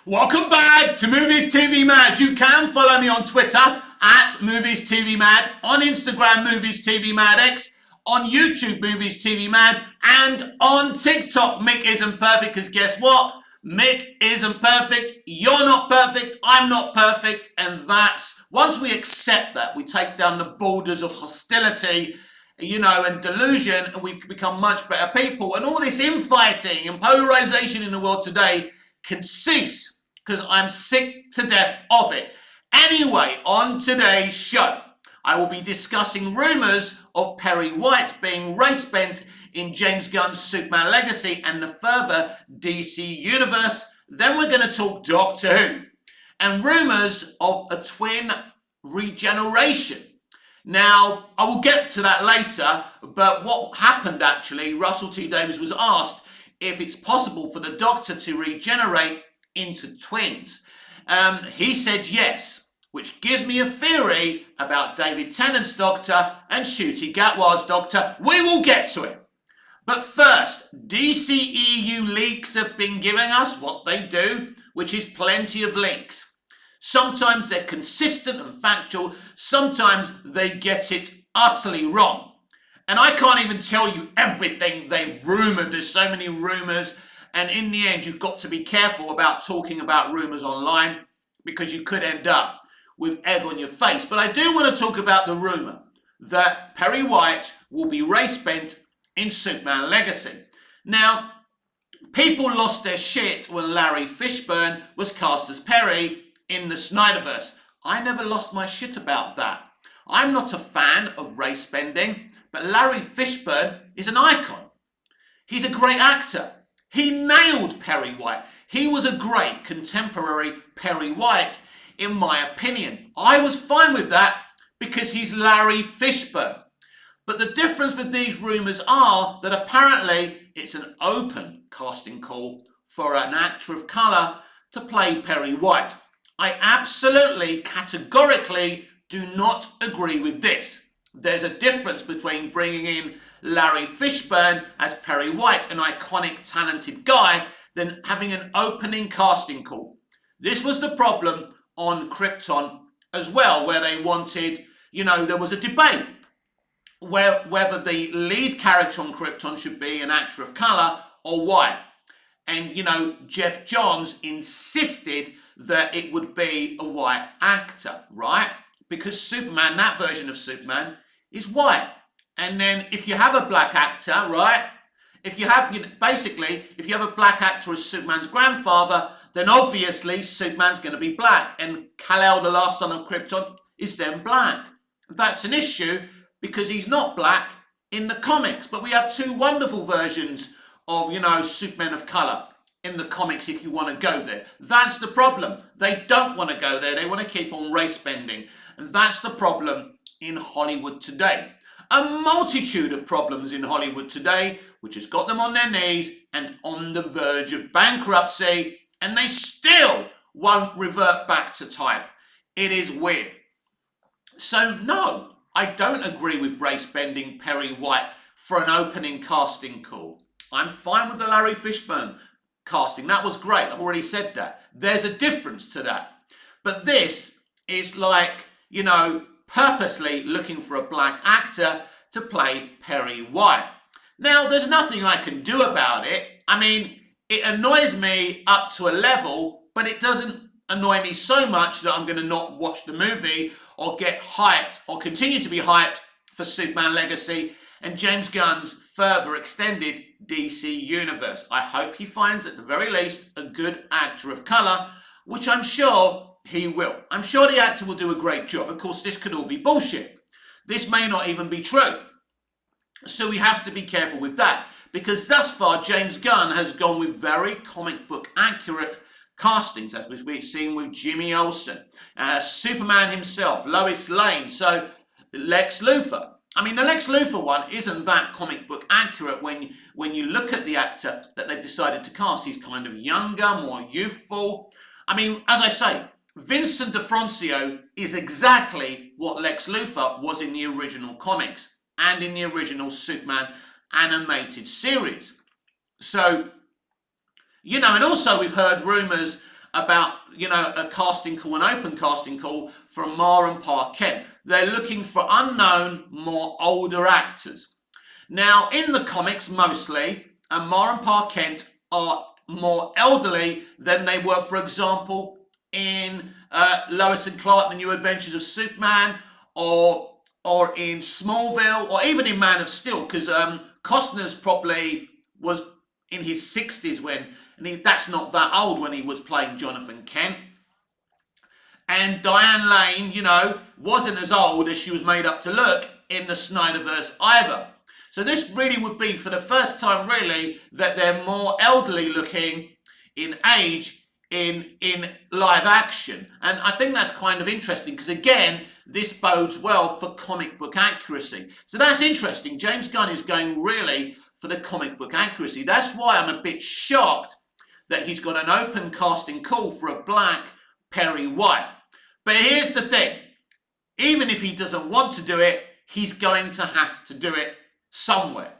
Welcome back to Movies TV Mad. You can follow me on Twitter at Movies TV Mad, on Instagram Movies TV Mad X, on YouTube Movies TV Mad, and on TikTok Mick Isn't Perfect, because guess what? Mick isn't perfect, you're not perfect, I'm not perfect, and once we accept that, we take down the borders of hostility, and delusion, and we become much better people, and all this infighting and polarization in the world today can cease, because I'm sick to death of it. Anyway, on today's show, I will be discussing rumours of Perry White being race-bent in James Gunn's Superman Legacy and the further DC universe. Then we're going to talk Doctor Who and rumours of a twin regeneration. Now, I will get to that later, but what happened actually, Russell T Davies was asked if it's possible for the Doctor to regenerate into twins. He said yes, which gives me a theory about David Tennant's Doctor and Ncuti Gatwa's Doctor. We will get to it. But first, DCEU leaks have been giving us what they do, which is plenty of leaks. Sometimes they're consistent and factual, sometimes they get it utterly wrong. And I can't even tell you everything they've rumoured. There's so many rumours. And in the end, you've got to be careful about talking about rumours online because you could end up with egg on your face. But I do want to talk about the rumour that Perry White will be race-bent in Superman Legacy. Now, people lost their shit when Larry Fishburne was cast as Perry in the Snyderverse. I never lost my shit about that. I'm not a fan of race bending, but Larry Fishburne is an icon. He's a great actor. He nailed Perry White. He was a great contemporary Perry White, in my opinion. I was fine with that because he's Larry Fishburne. But the difference with these rumours are that apparently it's an open casting call for an actor of colour to play Perry White. I absolutely, categorically do not agree with this. There's a difference between bringing in Larry Fishburne as Perry White, an iconic, talented guy, than having an opening casting call. This was the problem on Krypton as well, where they wanted, there was a debate whether the lead character on Krypton should be an actor of colour or white. And, Jeff Johns insisted that it would be a white actor, right? Because Superman, that version of Superman, is white. And then if you have a black actor, right? If you have, if you have a black actor as Superman's grandfather, then obviously Superman's going to be black. And Kal-El, the last son of Krypton, is then black. That's an issue because he's not black in the comics. But we have two wonderful versions of, Supermen of colour in the comics if you want to go there. That's the problem. They don't want to go there. They want to keep on race bending. And that's the problem in Hollywood today. A multitude of problems in Hollywood today, which has got them on their knees and on the verge of bankruptcy, and they still won't revert back to type. It is weird. So no, I don't agree with race bending Perry White for an opening casting call. I'm fine with the Larry Fishburne casting. That was great. I've already said that. There's a difference to that. But this is like, purposely looking for a black actor to play Perry White. Now, there's nothing I can do about it. I mean, it annoys me up to a level, but it doesn't annoy me so much that I'm going to not watch the movie or get hyped or continue to be hyped for Superman Legacy and James Gunn's further extended DC universe. I hope he finds, at the very least, a good actor of colour, which I'm sure he will. I'm sure the actor will do a great job. Of course, this could all be bullshit. This may not even be true. So we have to be careful with that. Because thus far, James Gunn has gone with very comic book accurate castings, as we've seen with Jimmy Olsen, Superman himself, Lois Lane, so Lex Luthor. I mean, the Lex Luthor one isn't that comic book accurate when you look at the actor that they've decided to cast. He's kind of younger, more youthful. I mean, as I say, Vincent D'Onofrio is exactly what Lex Luthor was in the original comics and in the original Superman animated series. So, and also we've heard rumours about, a casting call, an open casting call from Mar and Pa Kent. They're looking for unknown, more older actors. Now, in the comics, mostly, Mar and Pa Kent are more elderly than they were, for example, in Lois and Clark, The New Adventures of Superman, or in Smallville, or even in Man of Steel, because Costner's probably was in his 60s when, and that's not that old when he was playing Jonathan Kent. And Diane Lane, wasn't as old as she was made up to look in the Snyderverse either. So this really would be for the first time, really, that they're more elderly looking in age in live action. And I think that's kind of interesting because, again, this bodes well for comic book accuracy. So that's interesting. James Gunn is going really for the comic book accuracy. That's why I'm a bit shocked that he's got an open casting call for a black Perry White. But here's the thing. Even if he doesn't want to do it, he's going to have to do it somewhere.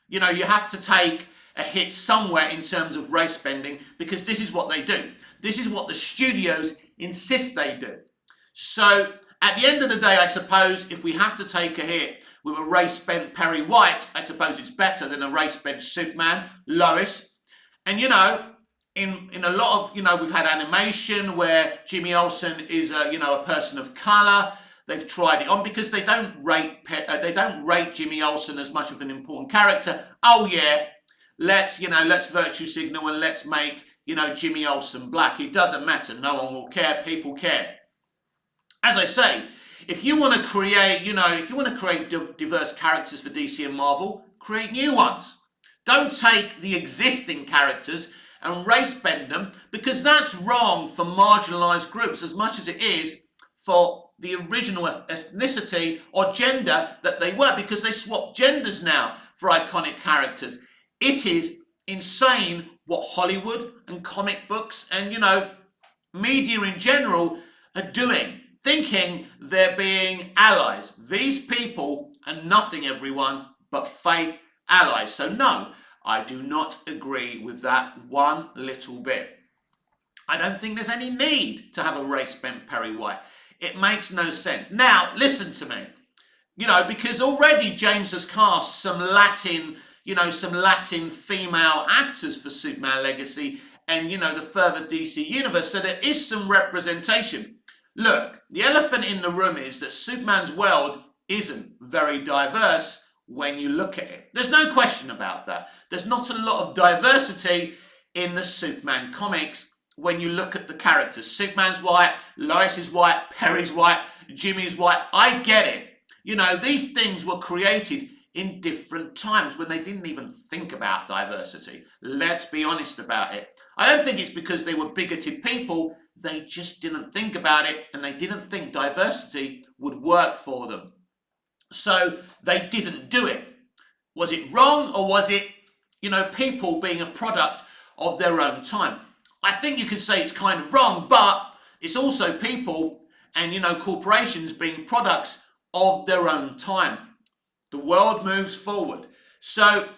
You have to take a hit somewhere in terms of race bending, because this is what they do. This is what the studios insist they do. So at the end of the day, I suppose if we have to take a hit with a race bent Perry White, I suppose it's better than a race bent Superman, Lois. And in a lot of, we've had animation where Jimmy Olsen is a person of color. They've tried it on because they don't rate Jimmy Olsen as much of an important character. Oh yeah, let's virtue signal and let's make Jimmy Olsen black. It doesn't matter. No one will care. People care. As I say, if you want to create diverse characters for DC and Marvel, create new ones. Don't take the existing characters and race bend them, because that's wrong for marginalized groups as much as it is for the original ethnicity or gender that they were, because they swap genders now for iconic characters. It is insane what Hollywood and comic books and, media in general are doing, thinking they're being allies. These people are nothing, everyone, but fake allies. So no, I do not agree with that one little bit. I don't think there's any need to have a race-bent Perry White. It makes no sense. Now, listen to me. Because already James has cast some Latin female actors for Superman Legacy and, the further DC universe. So there is some representation. Look, the elephant in the room is that Superman's world isn't very diverse when you look at it. There's no question about that. There's not a lot of diversity in the Superman comics when you look at the characters. Superman's white, Lois is white, Perry's white, Jimmy's white. I get it. These things were created in different times when they didn't even think about diversity. Let's be honest about it. I don't think it's because they were bigoted people. They just didn't think about it, and they didn't think diversity would work for them. So they didn't do it. Was it wrong, or was it, people being a product of their own time? I think you could say it's kind of wrong, but it's also people and, corporations being products of their own time. The world moves forward. So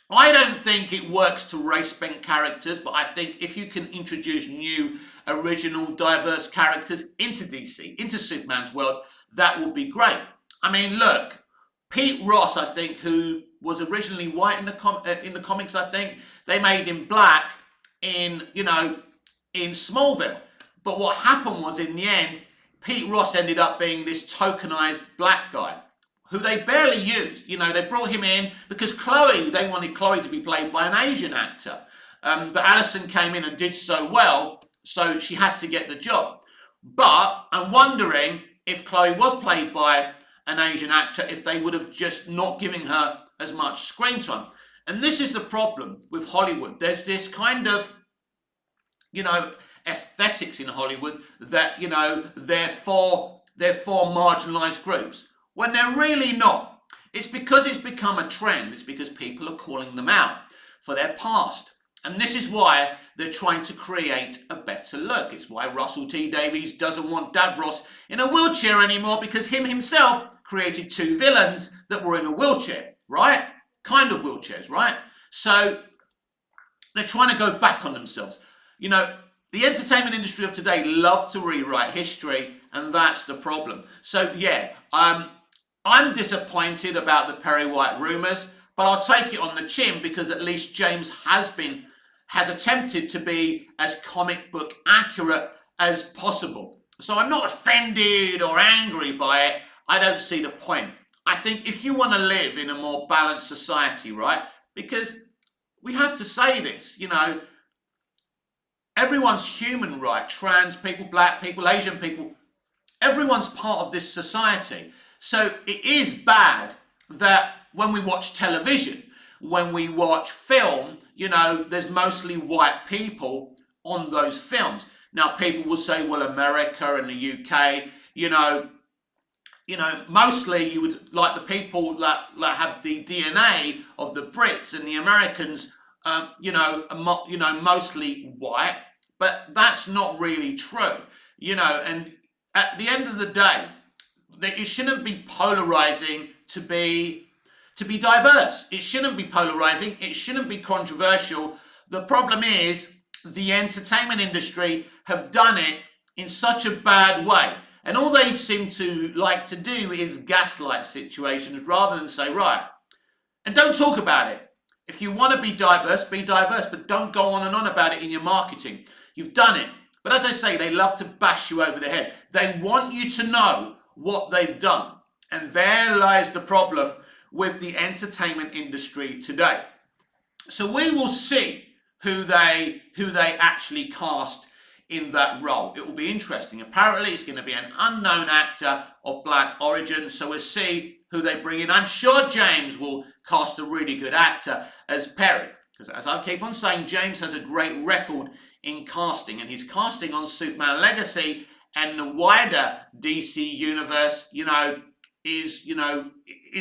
I don't think it works to race-bent characters, but I think if you can introduce new, original, diverse characters into DC, into Superman's world, that would be great. I mean, look, Pete Ross, I think, who was originally white in the comics, I think, they made him black in Smallville. But what happened was, in the end, Pete Ross ended up being this tokenized black guy who they barely used. They brought him in because they wanted Chloe to be played by an Asian actor. But Allison came in and did so well, so she had to get the job. But I'm wondering if Chloe was played by an Asian actor, if they would have just not given her as much screen time. And this is the problem with Hollywood. There's this kind of, aesthetics in Hollywood that, they're for marginalized groups, when they're really not. It's because it's become a trend. It's because people are calling them out for their past. And this is why they're trying to create a better look. It's why Russell T Davies doesn't want Davros in a wheelchair anymore, because him himself created two villains that were in a wheelchair, right? Kind of wheelchairs, right? So they're trying to go back on themselves. the entertainment industry of today love to rewrite history, and that's the problem. So yeah, I'm disappointed about the Perry White rumours, but I'll take it on the chin because at least James has attempted to be as comic book accurate as possible. So I'm not offended or angry by it. I don't see the point. I think if you want to live in a more balanced society, right? Because we have to say this, everyone's human, right? Trans people, black people, Asian people, everyone's part of this society. So it is bad that when we watch television, when we watch film, there's mostly white people on those films. Now, people will say, well, America and the UK, mostly you would like the people that have the DNA of the Brits and the Americans, mostly white, but that's not really true, and at the end of the day, it shouldn't be polarizing to be diverse. It shouldn't be polarizing. It shouldn't be controversial. The problem is the entertainment industry have done it in such a bad way. And all they seem to like to do is gaslight situations rather than say, right, and don't talk about it. If you want to be diverse, but don't go on and on about it in your marketing. You've done it. But as I say, they love to bash you over the head. They want you to know what they've done. And there lies the problem with the entertainment industry today. So we will see who they actually cast in that role. It will be interesting. Apparently it's going to be an unknown actor of black origin, so we'll see who they bring in. I'm sure James will cast a really good actor as Perry, because as I keep on saying, James has a great record in casting, and his casting on Superman Legacy and the wider DC universe, is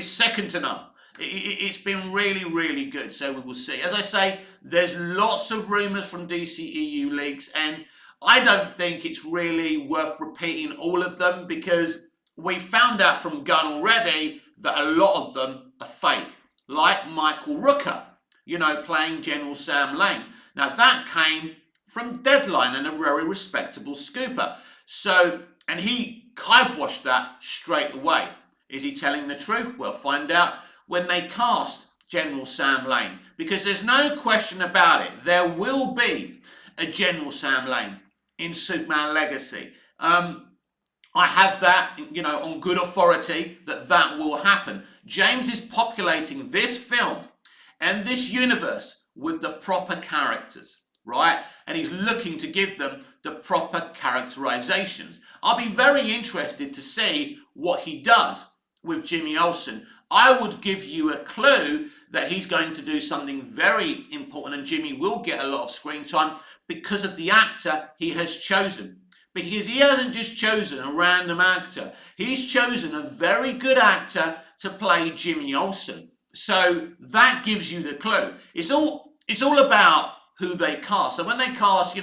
second to none. It's been really, really good, so we will see. As I say, there's lots of rumours from DCEU leaks, and I don't think it's really worth repeating all of them because we found out from Gunn already that a lot of them are fake, like Michael Rooker, playing General Sam Lane. Now, that came from Deadline and a very respectable scooper. So, and he kiboshed that straight away. Is he telling the truth? We'll find out when they cast General Sam Lane, because there's no question about it. There will be a General Sam Lane in Superman Legacy. I have that, on good authority that will happen. James is populating this film and this universe with the proper characters, right? And he's looking to give them the proper characterizations. I'll be very interested to see what he does with Jimmy Olsen. I would give you a clue that he's going to do something very important, and Jimmy will get a lot of screen time because of the actor he has chosen. Because he hasn't just chosen a random actor. He's chosen a very good actor to play Jimmy Olsen. So that gives you the clue. It's all about who they cast. So when they cast,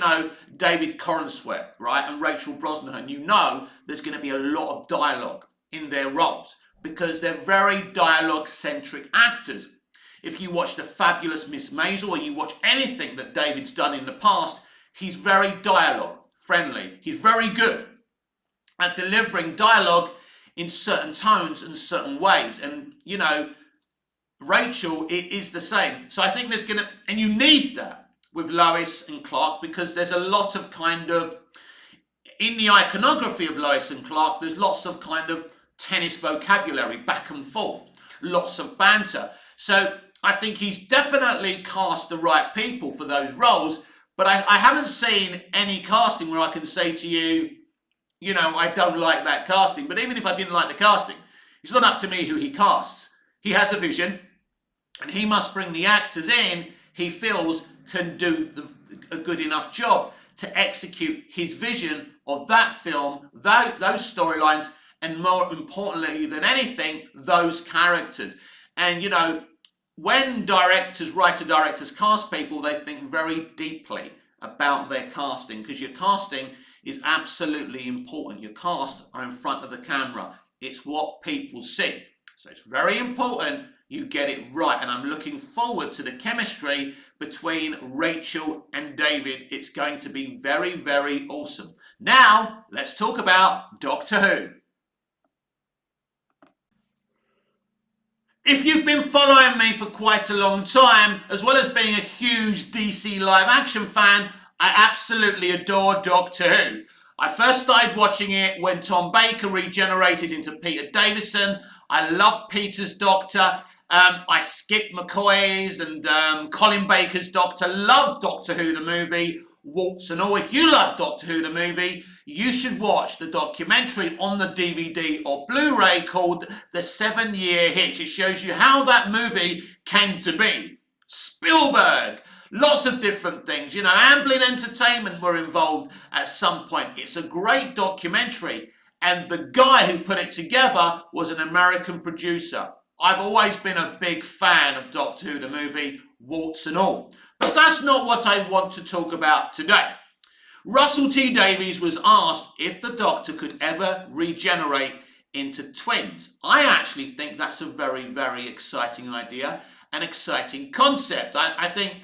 David Corenswet, right, and Rachel Brosnahan, there's going to be a lot of dialogue in their roles because they're very dialogue-centric actors. If you watch The Fabulous Miss Maisel or you watch anything that David's done in the past, he's very dialogue-friendly. He's very good at delivering dialogue in certain tones and certain ways. And, Rachel is the same. So I think and you need that with Lois and Clark because there's a lot of in the iconography of Lois and Clark, there's lots of tennis vocabulary back and forth, lots of banter. So I think he's definitely cast the right people for those roles, but I haven't seen any casting where I can say to you, I don't like that casting. But even if I didn't like the casting, it's not up to me who he casts. He has a vision, and he must bring the actors in he feels can do a good enough job to execute his vision of that film, those storylines, and more importantly than anything, those characters. And, when writer-directors cast people, they think very deeply about their casting because your casting is absolutely important. Your cast are in front of the camera. It's what people see. So it's very important you get it right. And I'm looking forward to the chemistry between Rachel and David. It's going to be very, very awesome. Now, let's talk about Doctor Who. If you've been following me for quite a long time, as well as being a huge DC live action fan, I absolutely adore Doctor Who. I first started watching it when Tom Baker regenerated into Peter Davison. I loved Peter's Doctor. I skipped McCoy's and Colin Baker's Doctor. Loved Doctor Who the movie, warts and all. If you love Doctor Who the movie, you should watch the documentary on the DVD or Blu-ray called The 7-Year Hitch. It shows you how that movie came to be. Spielberg, lots of different things. You know, Amblin Entertainment were involved at some point. It's a great documentary. And the guy who put it together was an American producer. I've always been a big fan of Doctor Who the movie, warts and all. But that's not what I want to talk about today. Russell T Davies was asked if the Doctor could ever regenerate into twins. I actually think that's a very, very exciting idea, an exciting concept. I think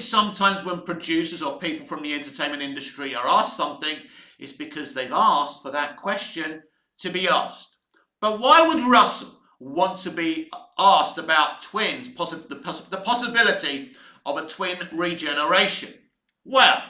sometimes when producers or people from the entertainment industry are asked something, it's because they've asked for that question to be asked. But why would Russell want to be asked about twins, the possibility of a twin regeneration? Well,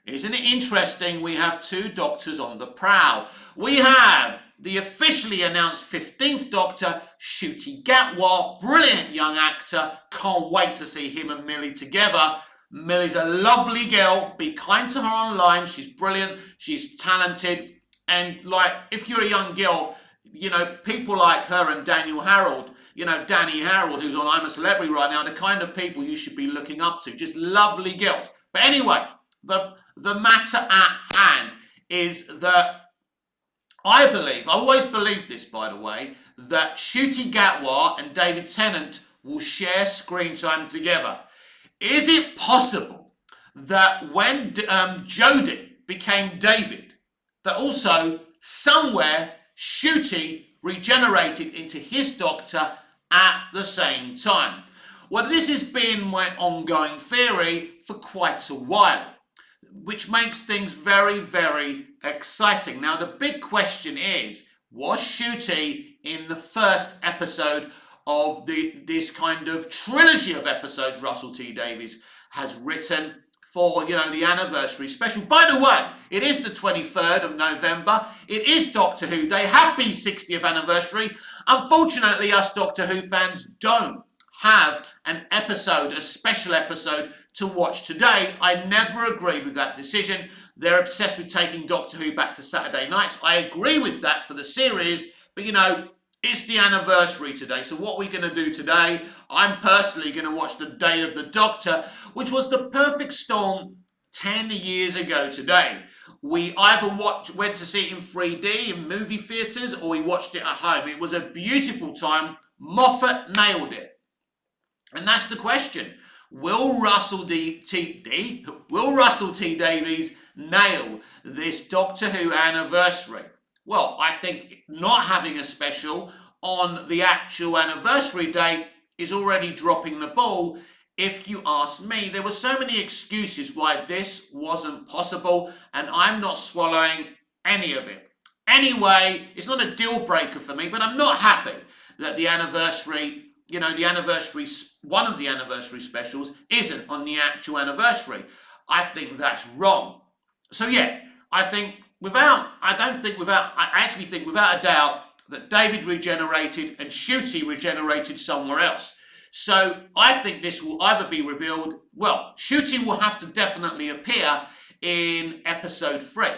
isn't it interesting we have two Doctors on the prowl? We have the officially announced 15th Doctor, Ncuti Gatwa, brilliant young actor. Can't wait to see him and Millie together. Millie's a lovely girl. Be kind to her online. She's brilliant. She's talented. And like, if you're a young girl, you know, people like her and Daniel Harold, you know, Danny Harold, who's on I'm a Celebrity right now, the kind of people you should be looking up to. Just lovely girls. But anyway, the matter at hand is that I always believed this, by the way, that Ncuti Gatwa and David Tennant will share screen time together. Is it possible that when Jodie became David, that also somewhere Ncuti regenerated into his Doctor at the same time? Well, this has been my ongoing theory for quite a while, which makes things very, very exciting. Now, the big question is, was Ncuti in the first episode of this kind of trilogy of episodes Russell T Davies has written for, you know, the anniversary special? By the way, it is the 23rd of November. It is Doctor Who Day. Happy 60th anniversary. Unfortunately, us Doctor Who fans don't have an episode, a special episode to watch today. I never agreed with that decision. They're obsessed with taking Doctor Who back to Saturday nights. I agree with that for the series, but you know, it's the anniversary today. So what we're going to do today, I'm personally going to watch The Day of the Doctor, which was the perfect storm 10 years ago today. We either went to see it in 3D in movie theatres, or we watched it at home. It was a beautiful time. Moffat nailed it. And that's the question. Will Russell T Davies nail this Doctor Who anniversary? Well, I think not having a special on the actual anniversary date is already dropping the ball. If you ask me, there were so many excuses why this wasn't possible, and I'm not swallowing any of it. Anyway, it's not a deal breaker for me, but I'm not happy that the anniversary, you know, one of the anniversary specials isn't on the actual anniversary. I think that's wrong. So yeah, I actually think without a doubt that David regenerated and Ncuti regenerated somewhere else. So I think this will either be revealed, well, Ncuti will have to definitely appear in episode 3.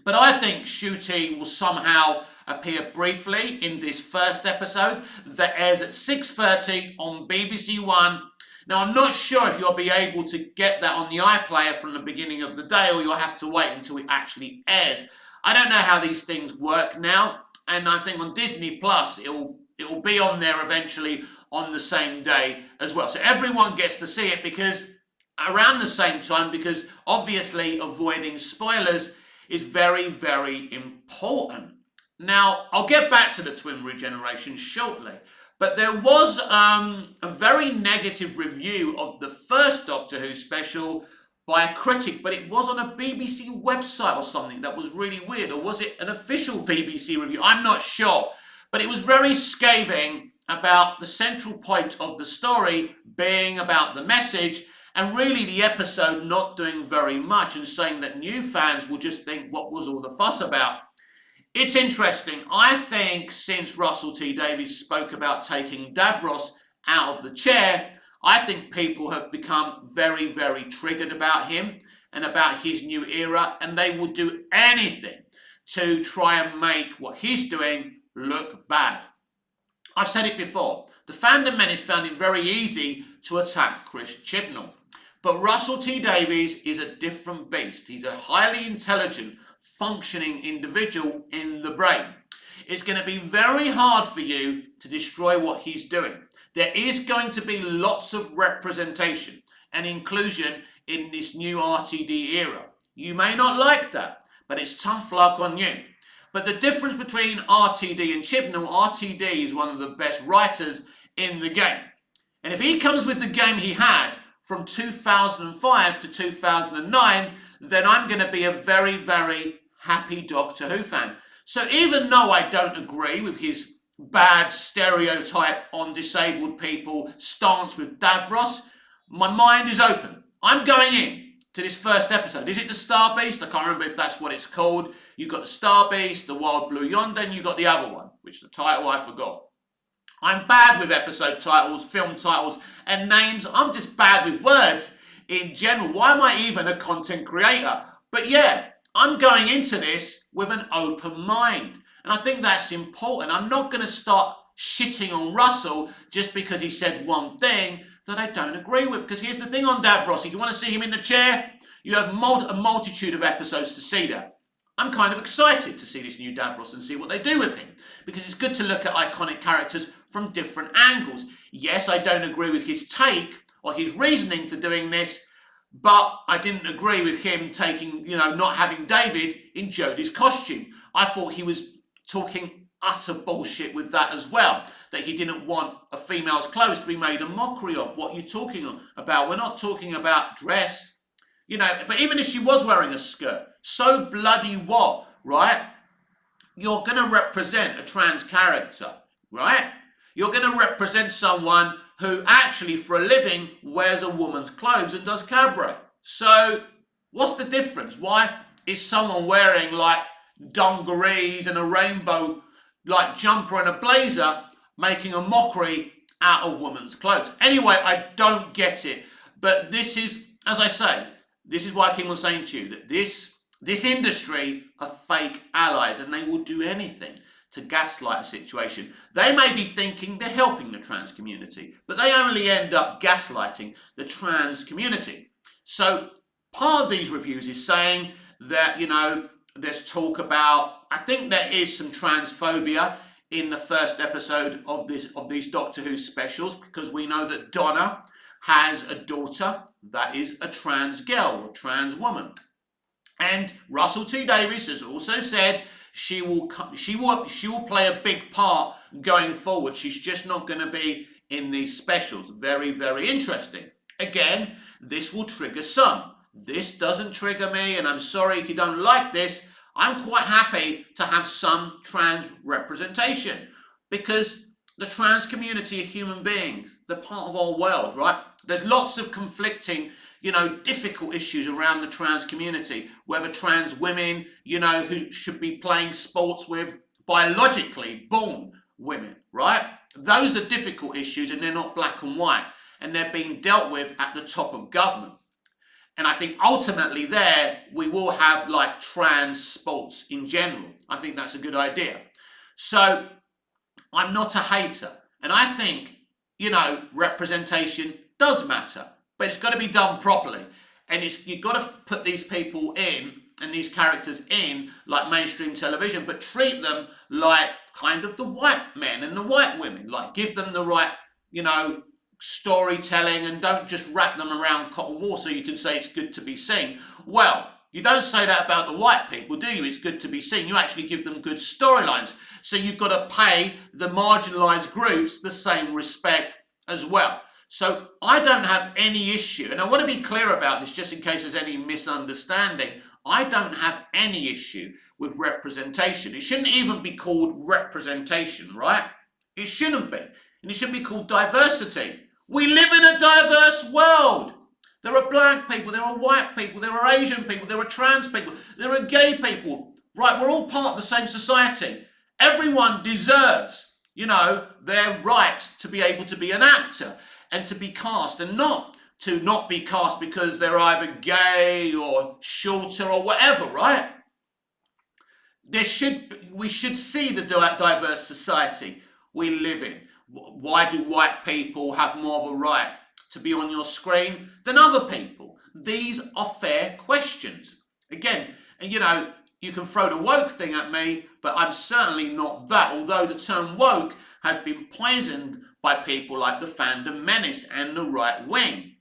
But I think Ncuti will somehow appear briefly in this first episode that airs at 6:30 on BBC One. Now, I'm not sure if you'll be able to get that on the iPlayer from the beginning of the day, or you'll have to wait until it actually airs. I don't know how these things work now, and I think on Disney Plus it'll be on there eventually on the same day as well. So everyone gets to see it because around the same time, because obviously avoiding spoilers is very, very important. Now, I'll get back to the twin regeneration shortly, but there was a very negative review of the first Doctor Who special by a critic, but it was on a BBC website or something that was really weird. Or was it an official BBC review? I'm not sure. But it was very scathing about the central point of the story being about the message, and really the episode not doing very much, and saying that new fans will just think, what was all the fuss about? It's interesting. I think since Russell T Davies spoke about taking Davros out of the chair, I think people have become very, very triggered about him and about his new era, and they will do anything to try and make what he's doing look bad. I've said it before. The fandom menace found it very easy to attack Chris Chibnall. But Russell T Davies is a different beast. He's a highly intelligent, functioning individual in the brain. It's going to be very hard for you to destroy what he's doing. There is going to be lots of representation and inclusion in this new RTD era. You may not like that, but it's tough luck on you. But the difference between RTD and Chibnall, RTD is one of the best writers in the game. And if he comes with the game he had from 2005 to 2009, then I'm going to be a very, very happy Doctor Who fan. So even though I don't agree with his bad stereotype on disabled people stance with Davros, my mind is open. I'm going in to this first episode. Is it the Star Beast? I can't remember if that's what it's called. You've got the Star Beast, the Wild Blue Yonder, and you've got the other one, which the title I forgot. I'm bad with episode titles, film titles, and names. I'm just bad with words in general. Why am I even a content creator? But yeah, I'm going into this with an open mind. And I think that's important. I'm not going to start shitting on Russell just because he said one thing that I don't agree with. Because here's the thing on Davros. If you want to see him in the chair, you have a multitude of episodes to see that. I'm kind of excited to see this new Davros and see what they do with him. Because it's good to look at iconic characters from different angles. Yes, I don't agree with his take or his reasoning for doing this, but I didn't agree with him taking, not having David in Jodie's costume. I thought he was talking utter bullshit with that as well. That he didn't want a female's clothes to be made a mockery of. What are you talking about? We're not talking about dress. But even if she was wearing a skirt, so bloody what, right? You're going to represent a trans character, right? You're going to represent someone who actually, for a living, wears a woman's clothes and does cabaret. So, what's the difference? Why is someone wearing, dungarees and a rainbow, jumper and a blazer, making a mockery out of woman's clothes? Anyway, I don't get it. But this is, as I say, this is why Kim was saying to you that this industry are fake allies, and they will do anything to gaslight a situation. They may be thinking they're helping the trans community, but they only end up gaslighting the trans community. So part of these reviews is saying that, there's talk about, I think there is some transphobia in the first episode of these Doctor Who specials, because we know that Donna has a daughter that is a trans girl, a trans woman. And Russell T Davies has also said she will play a big part going forward. She's just not going to be in these specials. Very, very interesting. Again, this will trigger some. This doesn't trigger me, and I'm sorry if you don't like this. I'm quite happy to have some trans representation, because the trans community are human beings. They're part of our world, right? There's lots of conflicting, difficult issues around the trans community, whether trans women, who should be playing sports with biologically born women, right? Those are difficult issues, and they're not black and white, and they're being dealt with at the top of government. And I think ultimately there, we will have trans sports in general. I think that's a good idea. So I'm not a hater. And I think, representation does matter, but it's got to be done properly. And you've got to put these people in and these characters in mainstream television, but treat them like kind of the white men and the white women. Give them the right, storytelling, and don't just wrap them around cotton wool so you can say it's good to be seen. Well, You don't say that about the white people, do you? It's good to be seen. You actually give them good storylines. So you've got to pay the marginalised groups the same respect as well. So I don't have any issue, and I want to be clear about this just in case there's any misunderstanding. I don't have any issue with representation. It shouldn't even be called representation, right? It shouldn't be. And it should be called diversity. We live in a diverse world. There are black people, there are white people, there are Asian people, there are trans people, there are gay people. Right, we're all part of the same society. Everyone deserves, their right to be able to be an actor and to be cast, and not to not be cast because they're either gay or shorter or whatever, right? We should see the diverse society we live in. Why do white people have more of a right to be on your screen than other people? These are fair questions. Again, and you can throw the woke thing at me, but I'm certainly not that, although the term woke has been poisoned by people like the fandom menace and the right wing.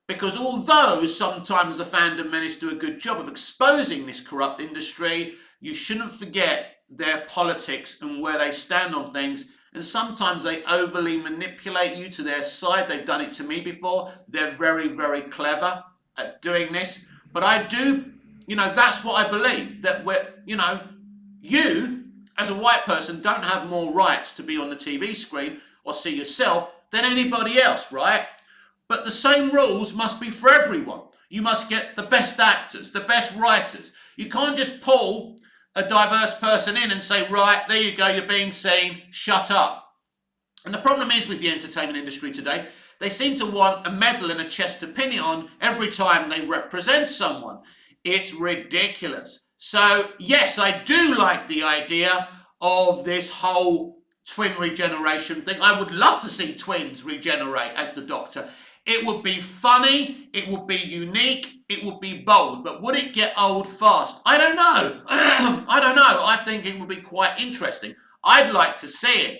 Because although sometimes the fandom menace do a good job of exposing this corrupt industry, you shouldn't forget their politics and where they stand on things. And sometimes they overly manipulate you to their side. They've done it to me before. They're very, very clever at doing this. But I do, that's what I believe. That you, as a white person, don't have more rights to be on the TV screen or see yourself than anybody else, right? But the same rules must be for everyone. You must get the best actors, the best writers. You can't just pull a diverse person in and say, right, there you go, you're being seen, shut up. And the problem is with the entertainment industry today, they seem to want a medal and a chest to pin it on every time they represent someone. It's ridiculous. So, yes, I do like the idea of this whole twin regeneration thing. I would love to see twins regenerate as the Doctor. It would be funny, it would be unique, it would be bold, but would it get old fast? I don't know. I don't know. I think it would be quite interesting. I'd like to see it.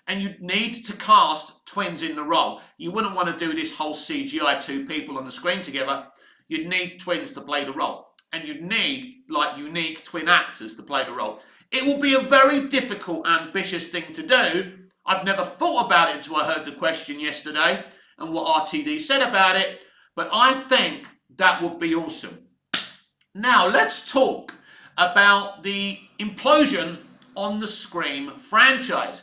And you'd need to cast twins in the role. You wouldn't want to do this whole CGI 2 people on the screen together. You'd need twins to play the role. And you'd need, unique twin actors to play the role. It will be a very difficult, ambitious thing to do. I've never thought about it until I heard the question yesterday and what RTD said about it, but I think that would be awesome. Now, let's talk about the implosion on the Scream franchise,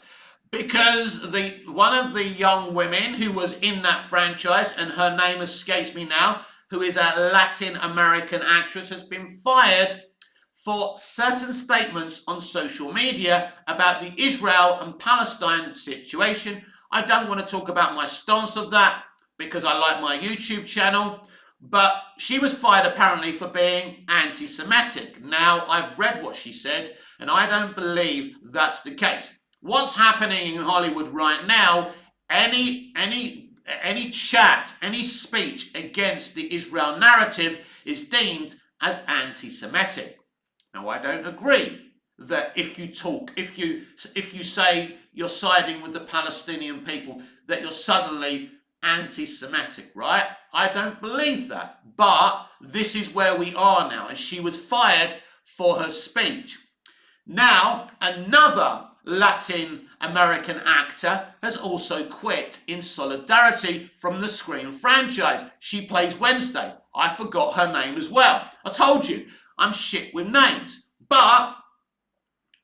because one of the young women who was in that franchise, and her name escapes me now, who is a Latin American actress, has been fired for certain statements on social media about the Israel and Palestine situation. I don't want to talk about my stance of that because I like my YouTube channel, but she was fired apparently for being anti-Semitic. Now, I've read what she said, and I don't believe that's the case. What's happening in Hollywood right now, any chat, any speech against the Israel narrative is deemed as anti-Semitic. Now, I don't agree that if you say you're siding with the Palestinian people, that you're suddenly anti-Semitic, right? I don't believe that. But this is where we are now, and she was fired for her speech. Now, another Latin American actor has also quit in solidarity from the Scream franchise. She plays Wednesday. I forgot her name as well. I told you, I'm shit with names. But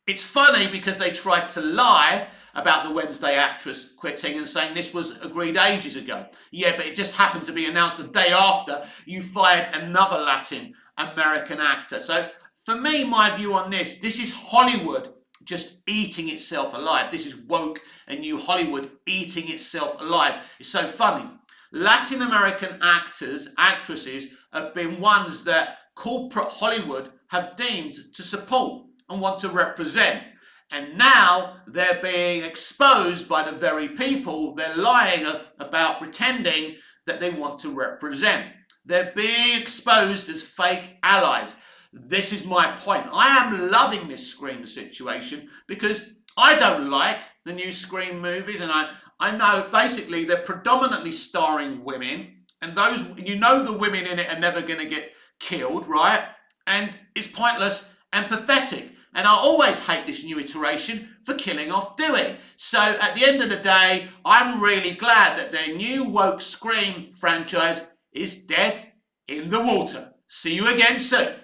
it's funny because they tried to lie about the Wednesday actress quitting and saying this was agreed ages ago. Yeah, but it just happened to be announced the day after you fired another Latin American actor. So for me, my view on this is Hollywood just eating itself alive. This is woke and new Hollywood eating itself alive. It's so funny. Latin American actors, actresses have been ones that corporate Hollywood have deemed to support and want to represent. And now they're being exposed by the very people they're lying about, pretending that they want to represent. They're being exposed as fake allies. This is my point. I am loving this Scream situation because I don't like the new Scream movies, and I know basically they're predominantly starring women, and those, the women in it are never going to get killed, right? and it's pointless and pathetic. And I always hate this new iteration for killing off Dewey. So at the end of the day, I'm really glad that their new woke Scream franchise is dead in the water. See you again soon.